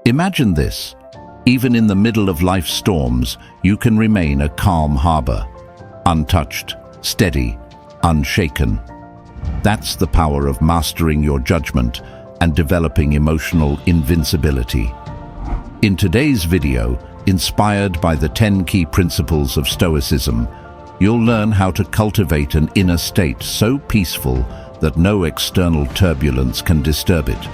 Imagine this. Even in the middle of life's storms, you can remain a calm harbor, untouched, steady, unshaken. That's the power of mastering your judgment and developing emotional invincibility. In today's video, inspired by the 10 key principles of Stoicism, you'll learn how to cultivate an inner state so peaceful that no external turbulence can disturb it.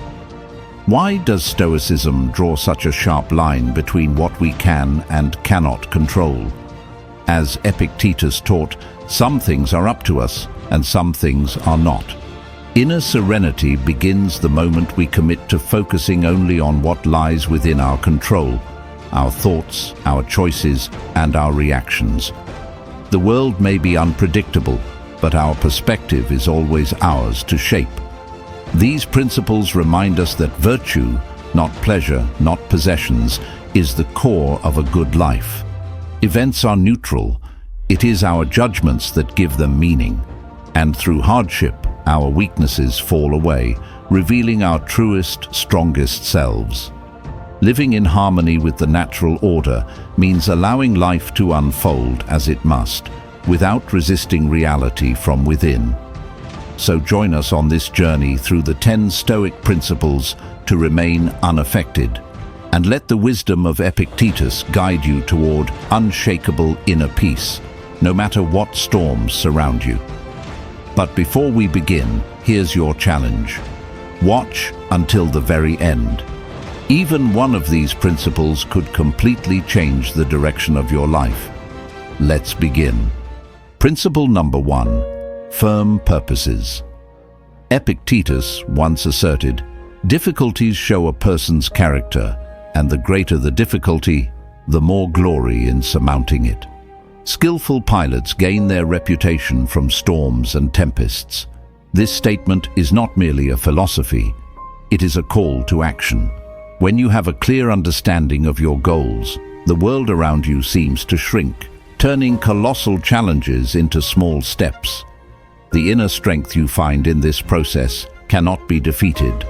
Why does Stoicism draw such a sharp line between what we can and cannot control? As Epictetus taught, some things are up to us and some things are not. Inner serenity begins the moment we commit to focusing only on what lies within our control, our thoughts, our choices, and our reactions. The world may be unpredictable, but our perspective is always ours to shape. These principles remind us that virtue, not pleasure, not possessions, is the core of a good life. Events are neutral. It is our judgments that give them meaning. And through hardship, our weaknesses fall away, revealing our truest, strongest selves. Living in harmony with the natural order means allowing life to unfold as it must, without resisting reality from within. So join us on this journey through the 10 Stoic principles to remain unaffected, and let the wisdom of Epictetus guide you toward unshakable inner peace, no matter what storms surround you. But before we begin, here's your challenge. Watch until the very end. Even one of these principles could completely change the direction of your life. Let's begin. Principle number 1. Firm purposes. Epictetus once asserted, "Difficulties show a person's character, and the greater the difficulty, the more glory in surmounting it." Skillful pilots gain their reputation from storms and tempests. This statement is not merely a philosophy, it is a call to action. When you have a clear understanding of your goals, the world around you seems to shrink, turning colossal challenges into small steps. The inner strength you find in this process cannot be defeated.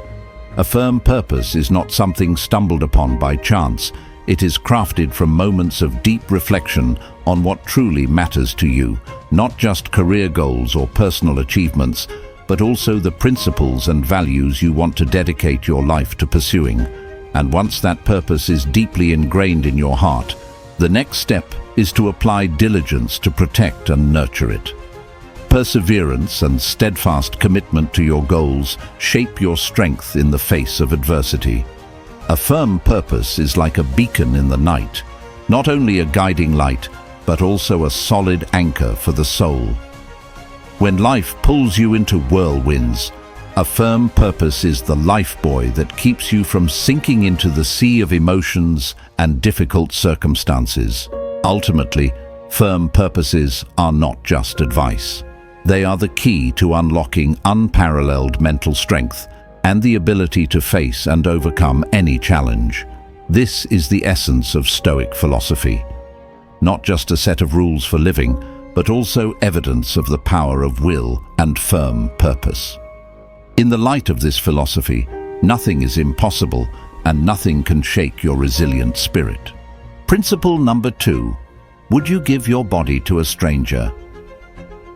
A firm purpose is not something stumbled upon by chance. It is crafted from moments of deep reflection on what truly matters to you, not just career goals or personal achievements, but also the principles and values you want to dedicate your life to pursuing. And once that purpose is deeply ingrained in your heart, the next step is to apply diligence to protect and nurture it. Perseverance and steadfast commitment to your goals shape your strength in the face of adversity. A firm purpose is like a beacon in the night, not only a guiding light, but also a solid anchor for the soul. When life pulls you into whirlwinds, a firm purpose is the lifebuoy that keeps you from sinking into the sea of emotions and difficult circumstances. Ultimately, firm purposes are not just advice. They are the key to unlocking unparalleled mental strength and the ability to face and overcome any challenge. This is the essence of Stoic philosophy. Not just a set of rules for living, but also evidence of the power of will and firm purpose. In the light of this philosophy, nothing is impossible and nothing can shake your resilient spirit. Principle number 2. Would you give your body to a stranger?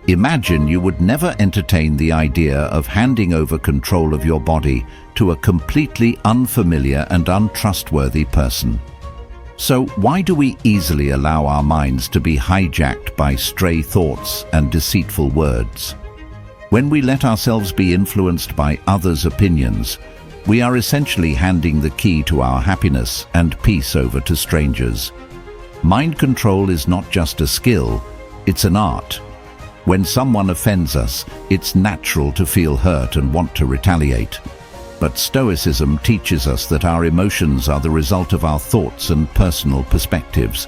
Imagine you would never entertain the idea of handing over control of your body to a completely unfamiliar and untrustworthy person. So why do we easily allow our minds to be hijacked by stray thoughts and deceitful words? When we let ourselves be influenced by others' opinions, we are essentially handing the key to our happiness and peace over to strangers. Mind control is not just a skill, it's an art. When someone offends us, it's natural to feel hurt and want to retaliate. But Stoicism teaches us that our emotions are the result of our thoughts and personal perspectives.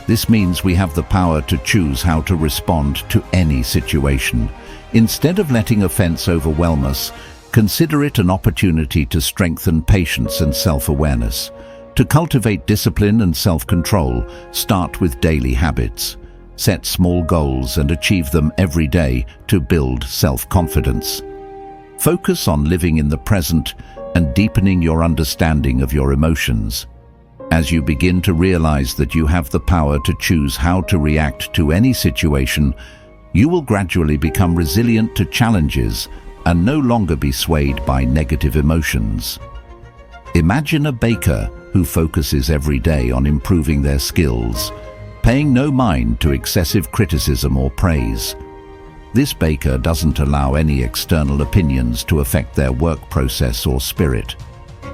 This means we have the power to choose how to respond to any situation. Instead of letting offense overwhelm us, consider it an opportunity to strengthen patience and self-awareness. To cultivate discipline and self-control, start with daily habits. Set small goals and achieve them every day to build self-confidence. Focus on living in the present and deepening your understanding of your emotions. As you begin to realize that you have the power to choose how to react to any situation, you will gradually become resilient to challenges and no longer be swayed by negative emotions. Imagine a baker who focuses every day on improving their skills, paying no mind to excessive criticism or praise. This baker doesn't allow any external opinions to affect their work process or spirit.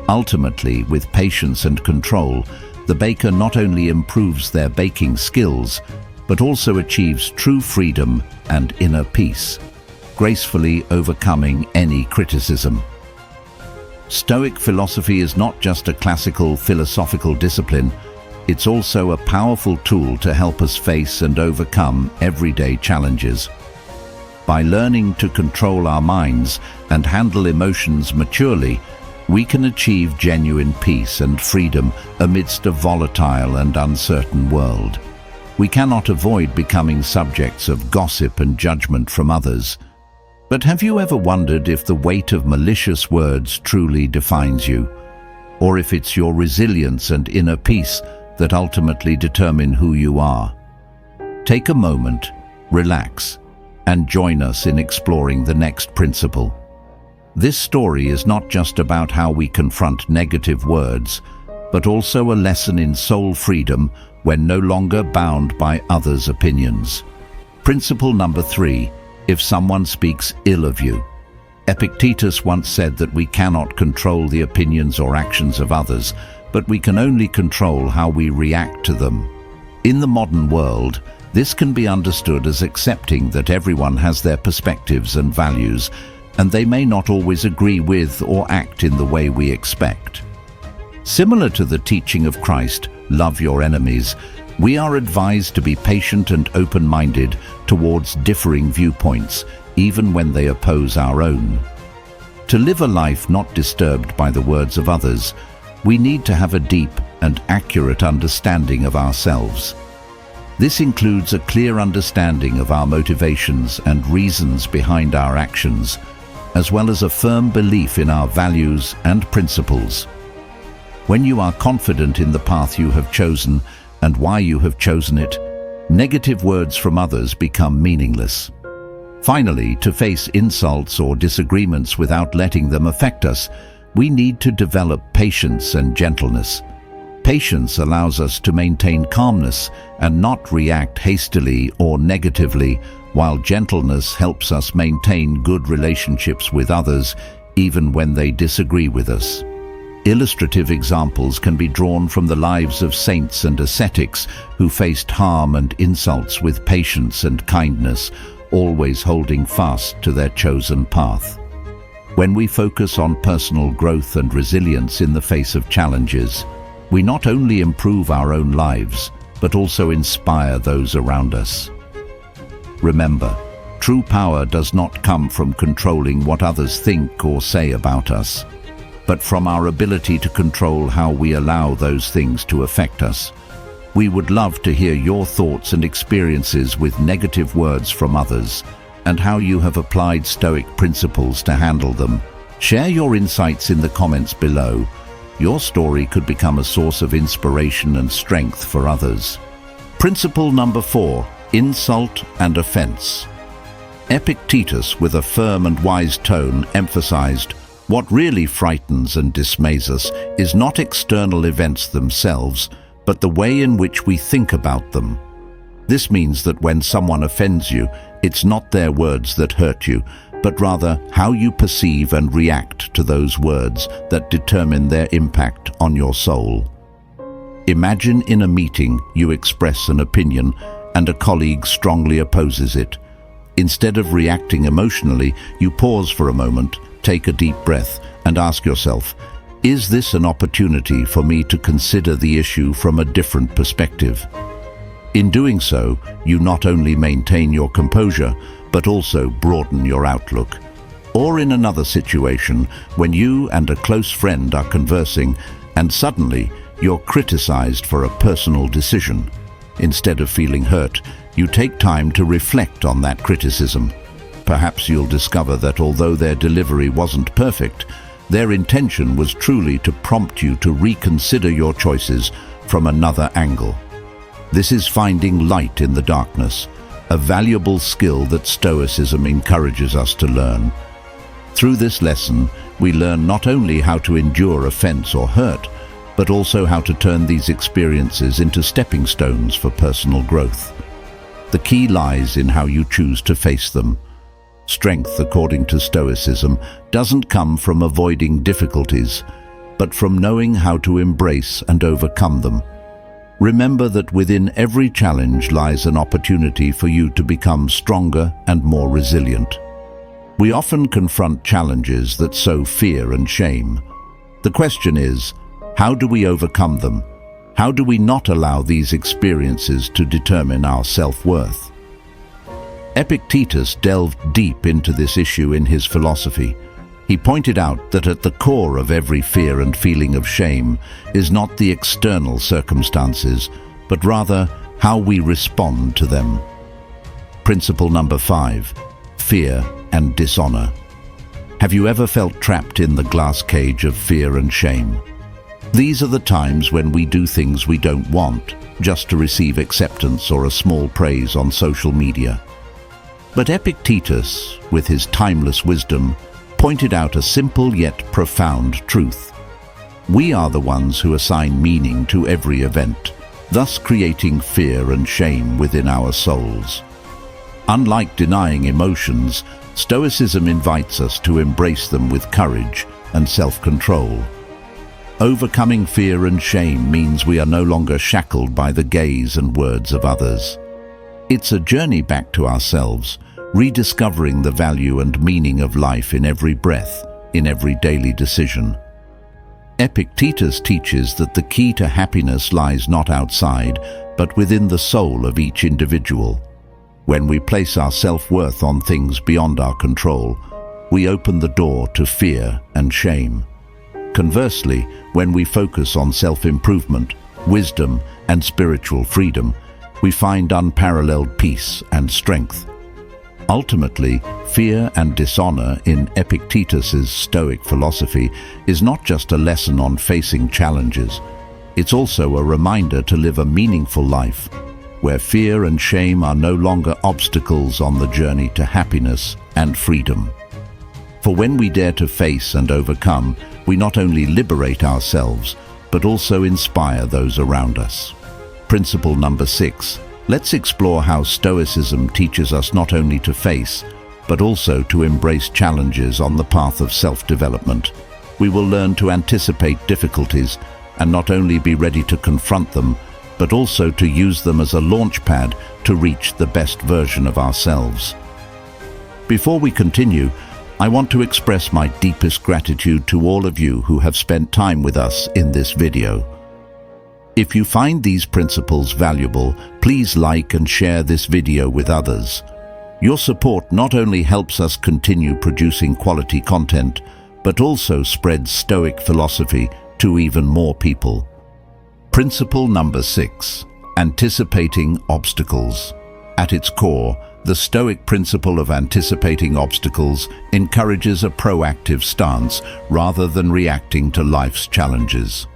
Ultimately, with patience and control, the baker not only improves their baking skills, but also achieves true freedom and inner peace, gracefully overcoming any criticism. Stoic philosophy is not just a classical philosophical discipline, it's also a powerful tool to help us face and overcome everyday challenges. By learning to control our minds and handle emotions maturely, we can achieve genuine peace and freedom amidst a volatile and uncertain world. We cannot avoid becoming subjects of gossip and judgment from others. But have you ever wondered if the weight of malicious words truly defines you? Or if it's your resilience and inner peace that ultimately determine who you are? Take a moment, relax, and join us in exploring the next principle. This story is not just about how we confront negative words, but also a lesson in soul freedom when no longer bound by others' opinions. Principle number 3, if someone speaks ill of you. Epictetus once said that we cannot control the opinions or actions of others, but we can only control how we react to them. In the modern world, this can be understood as accepting that everyone has their perspectives and values, and they may not always agree with or act in the way we expect. Similar to the teaching of Christ, love your enemies, we are advised to be patient and open-minded towards differing viewpoints, even when they oppose our own. To live a life not disturbed by the words of others, we need to have a deep and accurate understanding of ourselves. This includes a clear understanding of our motivations and reasons behind our actions, as well as a firm belief in our values and principles. When you are confident in the path you have chosen and why you have chosen it, negative words from others become meaningless. Finally, to face insults or disagreements without letting them affect us, we need to develop patience and gentleness. Patience allows us to maintain calmness and not react hastily or negatively, while gentleness helps us maintain good relationships with others, even when they disagree with us. Illustrative examples can be drawn from the lives of saints and ascetics who faced harm and insults with patience and kindness, always holding fast to their chosen path. When we focus on personal growth and resilience in the face of challenges, we not only improve our own lives, but also inspire those around us. Remember, true power does not come from controlling what others think or say about us, but from our ability to control how we allow those things to affect us. We would love to hear your thoughts and experiences with negative words from others, and how you have applied Stoic principles to handle them. Share your insights in the comments below. Your story could become a source of inspiration and strength for others. Principle number 4, insult and offense. Epictetus, with a firm and wise tone, emphasized, "What really frightens and dismays us is not external events themselves, but the way in which we think about them." This means that when someone offends you, it's not their words that hurt you, but rather how you perceive and react to those words that determine their impact on your soul. Imagine in a meeting you express an opinion and a colleague strongly opposes it. Instead of reacting emotionally, you pause for a moment, take a deep breath, and ask yourself, is this an opportunity for me to consider the issue from a different perspective? In doing so, you not only maintain your composure, but also broaden your outlook. Or in another situation, when you and a close friend are conversing, and suddenly you're criticized for a personal decision. Instead of feeling hurt, you take time to reflect on that criticism. Perhaps you'll discover that although their delivery wasn't perfect, Their intention was truly to prompt you to reconsider your choices from another angle. This is finding light in the darkness, a valuable skill that Stoicism encourages us to learn. Through this lesson, we learn not only how to endure offense or hurt, but also how to turn these experiences into stepping stones for personal growth. The key lies in how you choose to face them. Strength, according to Stoicism, doesn't come from avoiding difficulties, but from knowing how to embrace and overcome them. Remember that within every challenge lies an opportunity for you to become stronger and more resilient. We often confront challenges that sow fear and shame. The question is, how do we overcome them? How do we not allow these experiences to determine our self-worth? Epictetus delved deep into this issue in his philosophy. He pointed out that at the core of every fear and feeling of shame is not the external circumstances, but rather how we respond to them. Principle number 5, fear and dishonor. Have you ever felt trapped in the glass cage of fear and shame? These are the times when we do things we don't want, just to receive acceptance or a small praise on social media. But Epictetus, with his timeless wisdom, pointed out a simple yet profound truth. We are the ones who assign meaning to every event, thus creating fear and shame within our souls. Unlike denying emotions, Stoicism invites us to embrace them with courage and self-control. Overcoming fear and shame means we are no longer shackled by the gaze and words of others. It's a journey back to ourselves, rediscovering the value and meaning of life in every breath, in every daily decision. Epictetus teaches that the key to happiness lies not outside, but within the soul of each individual. When we place our self-worth on things beyond our control, we open the door to fear and shame. Conversely, when we focus on self-improvement, wisdom, and spiritual freedom, we find unparalleled peace and strength. Ultimately, fear and dishonor in Epictetus's Stoic philosophy is not just a lesson on facing challenges. It's also a reminder to live a meaningful life, where fear and shame are no longer obstacles on the journey to happiness and freedom. For when we dare to face and overcome, we not only liberate ourselves, but also inspire those around us. Principle number 6. Let's explore how Stoicism teaches us not only to face, but also to embrace challenges on the path of self-development. We will learn to anticipate difficulties and not only be ready to confront them, but also to use them as a launch pad to reach the best version of ourselves. Before we continue, I want to express my deepest gratitude to all of you who have spent time with us in this video. If you find these principles valuable, please like and share this video with others. Your support not only helps us continue producing quality content, but also spreads Stoic philosophy to even more people. Principle number 6. Anticipating obstacles. At its core, the Stoic principle of anticipating obstacles encourages a proactive stance rather than reacting to life's challenges.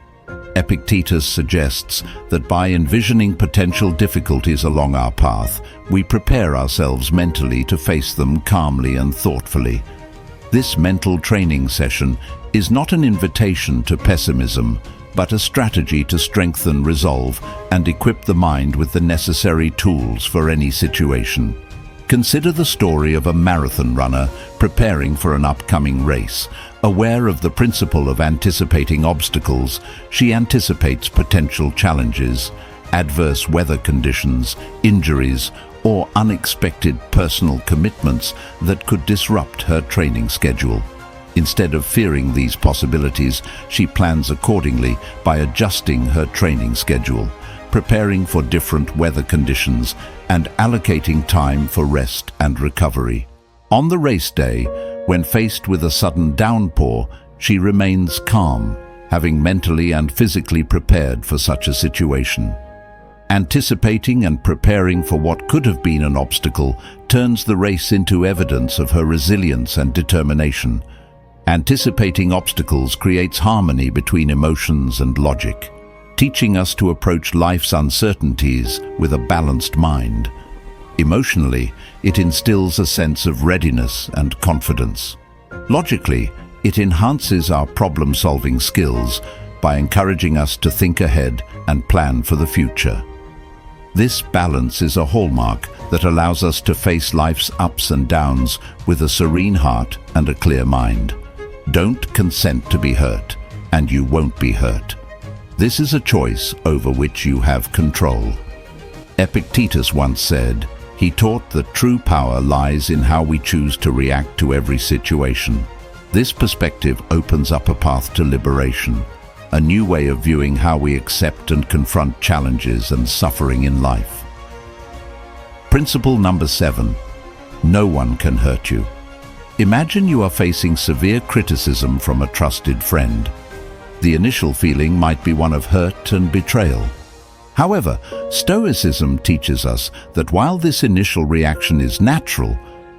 Epictetus suggests that by envisioning potential difficulties along our path, we prepare ourselves mentally to face them calmly and thoughtfully. This mental training session is not an invitation to pessimism, but a strategy to strengthen resolve and equip the mind with the necessary tools for any situation. Consider the story of a marathon runner preparing for an upcoming race. Aware of the principle of anticipating obstacles, she anticipates potential challenges, adverse weather conditions, injuries, or unexpected personal commitments that could disrupt her training schedule. Instead of fearing these possibilities, she plans accordingly by adjusting her training schedule, preparing for different weather conditions, and allocating time for rest and recovery. On the race day, when faced with a sudden downpour, she remains calm, having mentally and physically prepared for such a situation. Anticipating and preparing for what could have been an obstacle turns the race into evidence of her resilience and determination. Anticipating obstacles creates harmony between emotions and logic, teaching us to approach life's uncertainties with a balanced mind. Emotionally, it instills a sense of readiness and confidence. Logically, it enhances our problem-solving skills by encouraging us to think ahead and plan for the future. This balance is a hallmark that allows us to face life's ups and downs with a serene heart and a clear mind. Don't consent to be hurt, and you won't be hurt. This is a choice over which you have control. Epictetus once said, he taught that true power lies in how we choose to react to every situation. This perspective opens up a path to liberation, a new way of viewing how we accept and confront challenges and suffering in life. Principle number 7. No one can hurt you. Imagine you are facing severe criticism from a trusted friend. The initial feeling might be one of hurt and betrayal. However, Stoicism teaches us that while this initial reaction is natural,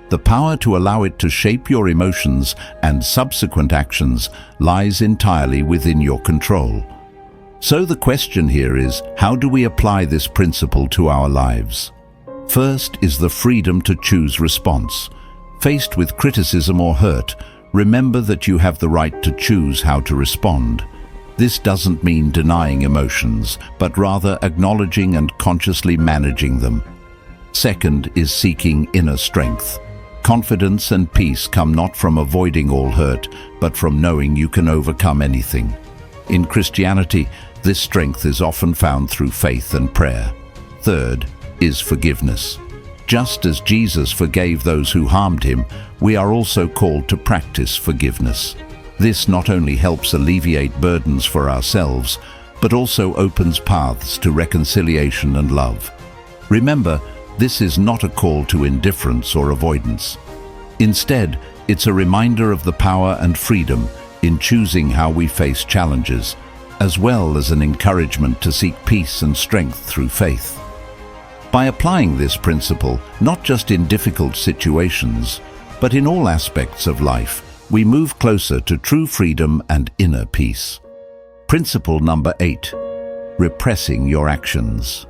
the power to allow it to shape your emotions and subsequent actions lies entirely within your control. So the question here is, how do we apply this principle to our lives? First is the freedom to choose response. Faced with criticism or hurt, remember that you have the right to choose how to respond. This doesn't mean denying emotions, but rather acknowledging and consciously managing them. Second is seeking inner strength. Confidence and peace come not from avoiding all hurt, but from knowing you can overcome anything. In Christianity, this strength is often found through faith and prayer. Third is forgiveness. Just as Jesus forgave those who harmed him, we are also called to practice forgiveness. This not only helps alleviate burdens for ourselves, but also opens paths to reconciliation and love. Remember, this is not a call to indifference or avoidance. Instead, it's a reminder of the power and freedom in choosing how we face challenges, as well as an encouragement to seek peace and strength through faith. By applying this principle, not just in difficult situations, but in all aspects of life, we move closer to true freedom and inner peace. Principle number 8. Repressing your actions.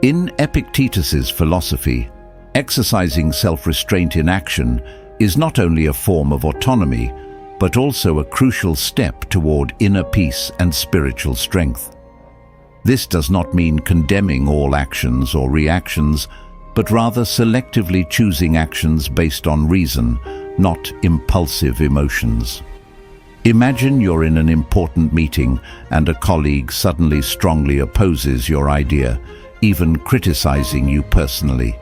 In Epictetus's philosophy, exercising self-restraint in action is not only a form of autonomy, but also a crucial step toward inner peace and spiritual strength. This does not mean condemning all actions or reactions, but rather selectively choosing actions based on reason, not impulsive emotions. Imagine you're in an important meeting and a colleague suddenly strongly opposes your idea, even criticizing you personally.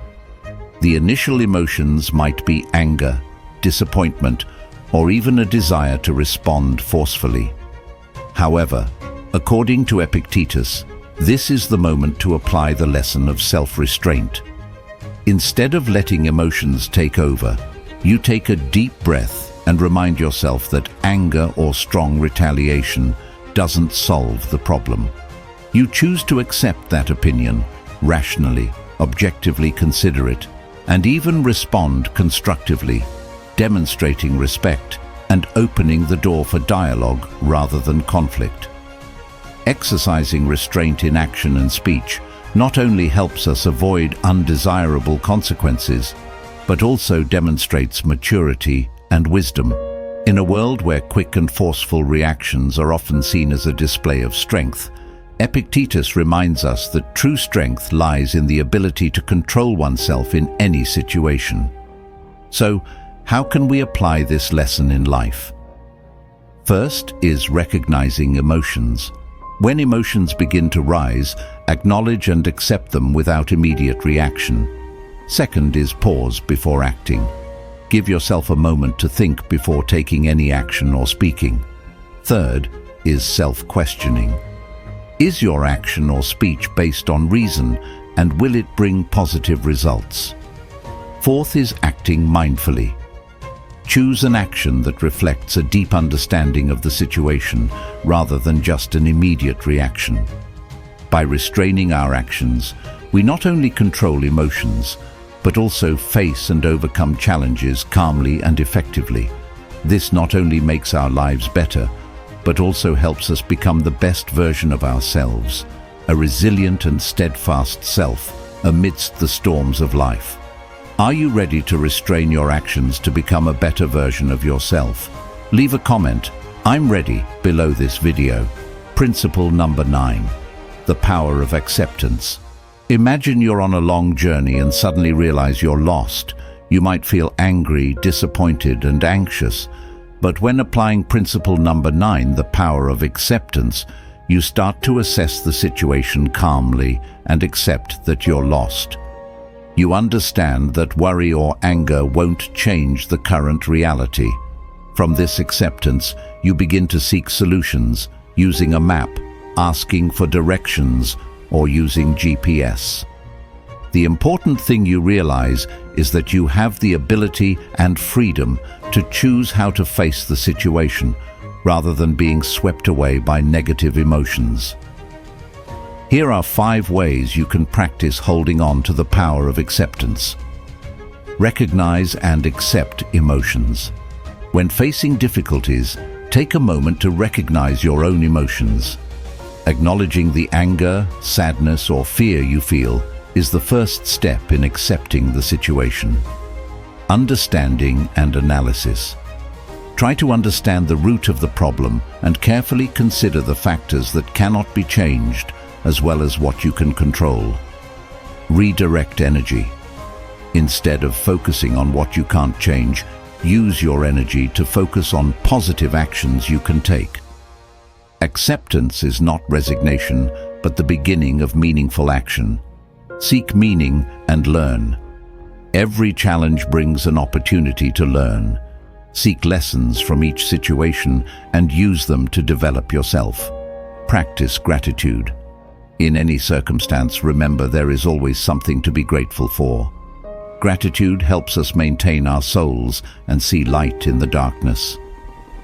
The initial emotions might be anger, disappointment, or even a desire to respond forcefully. However, according to Epictetus, this is the moment to apply the lesson of self-restraint. Instead of letting emotions take over, you take a deep breath and remind yourself that anger or strong retaliation doesn't solve the problem. You choose to accept that opinion, rationally, objectively consider it, and even respond constructively, demonstrating respect and opening the door for dialogue rather than conflict. Exercising restraint in action and speech not only helps us avoid undesirable consequences, but also demonstrates maturity and wisdom. In a world where quick and forceful reactions are often seen as a display of strength, Epictetus reminds us that true strength lies in the ability to control oneself in any situation. So, how can we apply this lesson in life? First is recognizing emotions. When emotions begin to rise, acknowledge and accept them without immediate reaction. Second is pause before acting. Give yourself a moment to think before taking any action or speaking. Third is self-questioning. Is your action or speech based on reason, and will it bring positive results? Fourth is acting mindfully. Choose an action that reflects a deep understanding of the situation rather than just an immediate reaction. By restraining our actions, we not only control emotions, but also face and overcome challenges calmly and effectively. This not only makes our lives better, but also helps us become the best version of ourselves, a resilient and steadfast self amidst the storms of life. Are you ready to restrain your actions to become a better version of yourself? Leave a comment, "I'm ready," below this video. Principle number 9. The power of acceptance. Imagine you're on a long journey and suddenly realize you're lost. You might feel angry, disappointed, and anxious. But when applying principle number 9, the power of acceptance, you start to assess the situation calmly and accept that you're lost. You understand that worry or anger won't change the current reality. From this acceptance, you begin to seek solutions using a map, asking for directions, or using GPS. The important thing you realize is that you have the ability and freedom to choose how to face the situation, rather than being swept away by negative emotions. Here are 5 ways you can practice holding on to the power of acceptance. Recognize and accept emotions. When facing difficulties, take a moment to recognize your own emotions. Acknowledging the anger, sadness, or fear you feel is the first step in accepting the situation. Understanding and analysis. Try to understand the root of the problem and carefully consider the factors that cannot be changed, as well as what you can control. Redirect energy. Instead of focusing on what you can't change, use your energy to focus on positive actions you can take. Acceptance is not resignation, but the beginning of meaningful action. Seek meaning and learn. Every challenge brings an opportunity to learn. Seek lessons from each situation and use them to develop yourself. Practice gratitude. In any circumstance, remember there is always something to be grateful for. Gratitude helps us maintain our souls and see light in the darkness.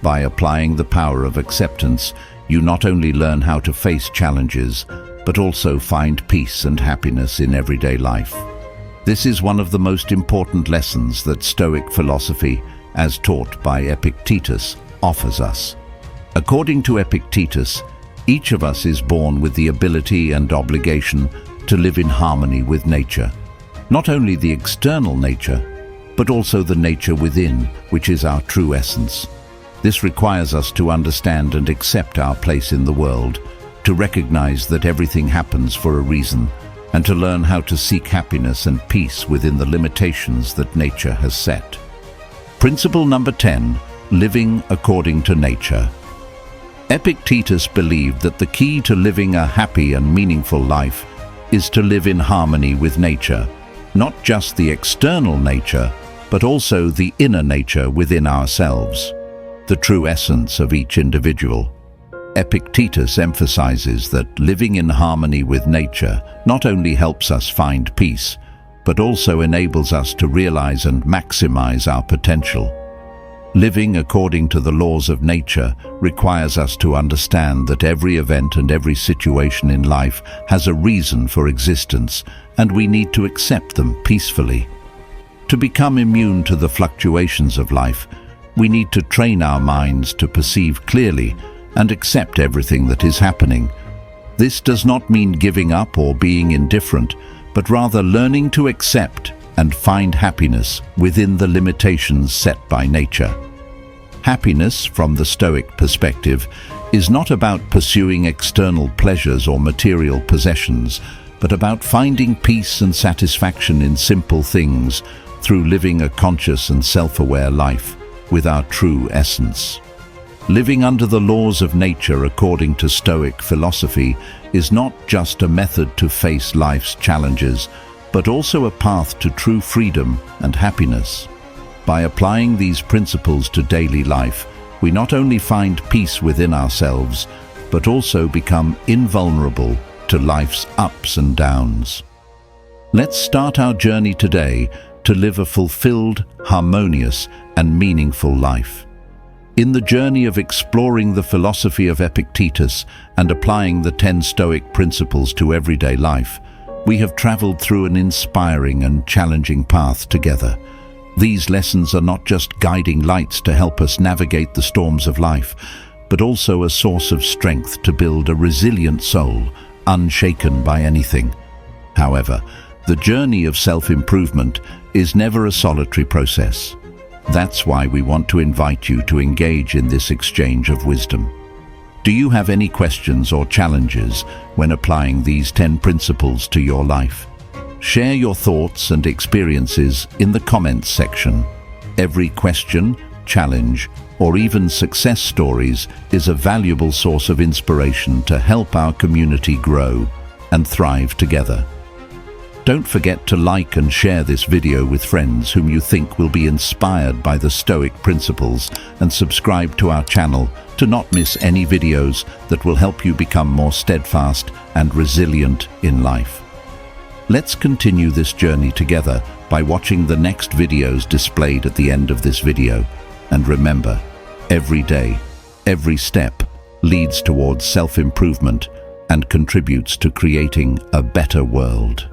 By applying the power of acceptance, you not only learn how to face challenges, but also find peace and happiness in everyday life. This is one of the most important lessons that Stoic philosophy, as taught by Epictetus, offers us. According to Epictetus, each of us is born with the ability and obligation to live in harmony with nature. Not only the external nature, but also the nature within, which is our true essence. This requires us to understand and accept our place in the world, to recognize that everything happens for a reason, and to learn how to seek happiness and peace within the limitations that nature has set. Principle number 10, living according to nature. Epictetus believed that the key to living a happy and meaningful life is to live in harmony with nature, not just the external nature, but also the inner nature within ourselves, the true essence of each individual. Epictetus emphasizes that living in harmony with nature not only helps us find peace, but also enables us to realize and maximize our potential. Living according to the laws of nature requires us to understand that every event and every situation in life has a reason for existence, and we need to accept them peacefully. To become immune to the fluctuations of life, we need to train our minds to perceive clearly and accept everything that is happening. This does not mean giving up or being indifferent, but rather learning to accept and find happiness within the limitations set by nature. Happiness, from the Stoic perspective, is not about pursuing external pleasures or material possessions, but about finding peace and satisfaction in simple things through living a conscious and self-aware life with our true essence. Living under the laws of nature according to Stoic philosophy is not just a method to face life's challenges, but also a path to true freedom and happiness. By applying these principles to daily life, we not only find peace within ourselves, but also become invulnerable to life's ups and downs. Let's start our journey today to live a fulfilled, harmonious, and meaningful life. In the journey of exploring the philosophy of Epictetus and applying the 10 Stoic principles to everyday life, we have traveled through an inspiring and challenging path together. These lessons are not just guiding lights to help us navigate the storms of life, but also a source of strength to build a resilient soul, unshaken by anything. However, the journey of self-improvement is never a solitary process. That's why we want to invite you to engage in this exchange of wisdom. Do you have any questions or challenges when applying these 10 principles to your life? Share your thoughts and experiences in the comments section. Every question, challenge, or even success stories is a valuable source of inspiration to help our community grow and thrive together. Don't forget to like and share this video with friends whom you think will be inspired by the Stoic principles, and subscribe to our channel to not miss any videos that will help you become more steadfast and resilient in life. Let's continue this journey together by watching the next videos displayed at the end of this video. And remember, every day, every step leads towards self-improvement and contributes to creating a better world.